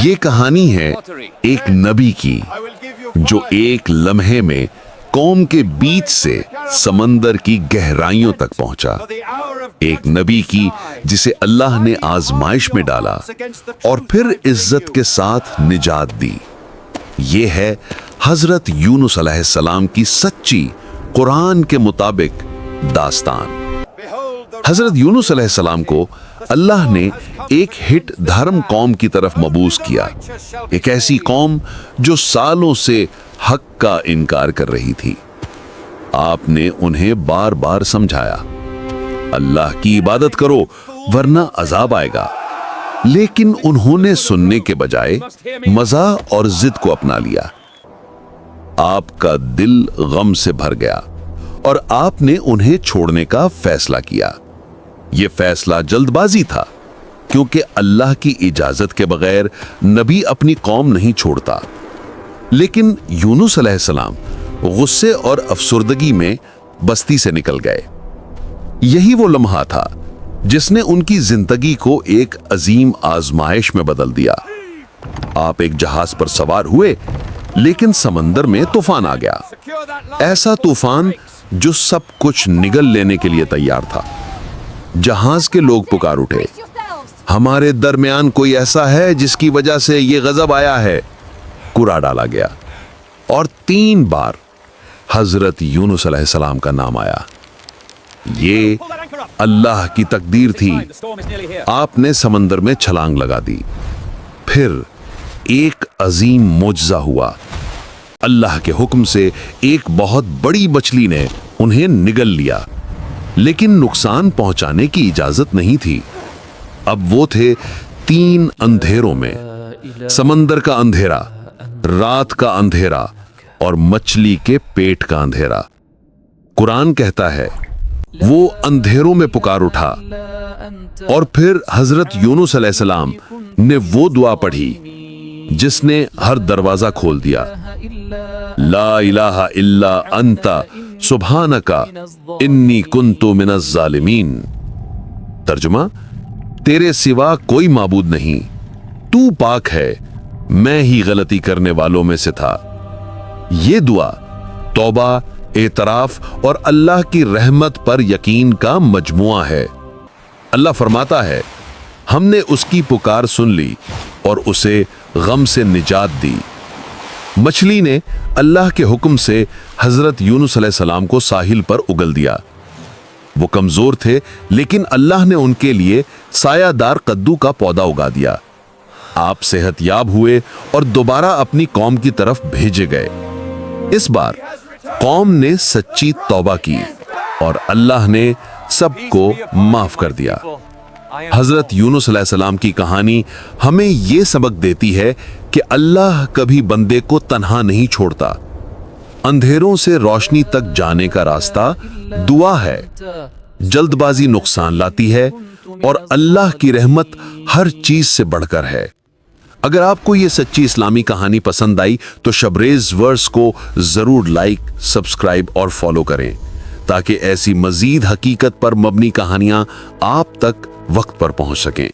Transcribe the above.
یہ کہانی ہے ایک نبی کی جو ایک لمحے میں قوم کے بیچ سے سمندر کی گہرائیوں تک پہنچا، ایک نبی کی جسے اللہ نے آزمائش میں ڈالا اور پھر عزت کے ساتھ نجات دی۔ یہ ہے حضرت یونس علیہ السلام کی سچی قرآن کے مطابق داستان۔ حضرت یونس علیہ السلام کو اللہ نے ایک ہٹ دھرم قوم کی طرف مبعوث کیا، ایک ایسی قوم جو سالوں سے حق کا انکار کر رہی تھی۔ آپ نے انہیں بار بار سمجھایا، اللہ کی عبادت کرو ورنہ عذاب آئے گا، لیکن انہوں نے سننے کے بجائے مزاح اور ضد کو اپنا لیا۔ آپ کا دل غم سے بھر گیا اور آپ نے انہیں چھوڑنے کا فیصلہ کیا۔ یہ فیصلہ جلد بازی تھا، کیونکہ اللہ کی اجازت کے بغیر نبی اپنی قوم نہیں چھوڑتا۔ لیکن یونس علیہ السلام غصے اور افسردگی میں بستی سے نکل گئے۔ یہی وہ لمحہ تھا جس نے ان کی زندگی کو ایک عظیم آزمائش میں بدل دیا۔ آپ ایک جہاز پر سوار ہوئے، لیکن سمندر میں طوفان آ گیا، ایسا طوفان جو سب کچھ نگل لینے کے لیے تیار تھا۔ جہاز کے لوگ پکار اٹھے، ہمارے درمیان کوئی ایسا ہے جس کی وجہ سے یہ غضب آیا ہے۔ کوڑا ڈالا گیا اور 3 بار حضرت یونس علیہ السلام کا نام آیا۔ یہ اللہ کی تقدیر تھی۔ آپ نے سمندر میں چھلانگ لگا دی۔ پھر ایک عظیم معجزہ ہوا۔ اللہ کے حکم سے ایک بہت بڑی مچھلی نے انہیں نگل لیا، لیکن نقصان پہنچانے کی اجازت نہیں تھی۔ اب وہ تھے 3 اندھیروں میں، سمندر کا اندھیرا، رات کا اندھیرا اور مچھلی کے پیٹ کا اندھیرا۔ قرآن کہتا ہے وہ اندھیروں میں پکار اٹھا، اور پھر حضرت یونس علیہ السلام نے وہ دعا پڑھی جس نے ہر دروازہ کھول دیا، لا الہ الا انت سبحانک انی کنت من الظالمین۔ ترجمہ، تیرے سوا کوئی معبود نہیں، تو پاک ہے، میں ہی غلطی کرنے والوں میں سے تھا۔ یہ دعا توبہ، اعتراف اور اللہ کی رحمت پر یقین کا مجموعہ ہے۔ اللہ فرماتا ہے، ہم نے اس کی پکار سن لی اور اسے غم سے نجات دی۔ مچھلی نے اللہ کے حکم سے حضرت یونس علیہ السلام کو ساحل پر اگل دیا۔ وہ کمزور تھے، لیکن اللہ نے ان کے لیے سایہ دار قدو کا پودا اگا دیا۔ آپ صحت یاب ہوئے اور دوبارہ اپنی قوم کی طرف بھیجے گئے۔ اس بار قوم نے سچی توبہ کی اور اللہ نے سب کو معاف کر دیا۔ حضرت یونس علیہ السلام کی کہانی ہمیں یہ سبق دیتی ہے کہ اللہ کبھی بندے کو تنہا نہیں چھوڑتا۔ اندھیروں سے روشنی تک جانے کا راستہ دعا ہے۔ جلد بازی نقصان لاتی ہے اور اللہ کی رحمت ہر چیز سے بڑھ کر ہے۔ اگر آپ کو یہ سچی اسلامی کہانی پسند آئی تو شبریز ورس کو ضرور لائک، سبسکرائب اور فالو کریں، تاکہ ایسی مزید حقیقت پر مبنی کہانیاں آپ تک وقت پر پہنچ سکیں۔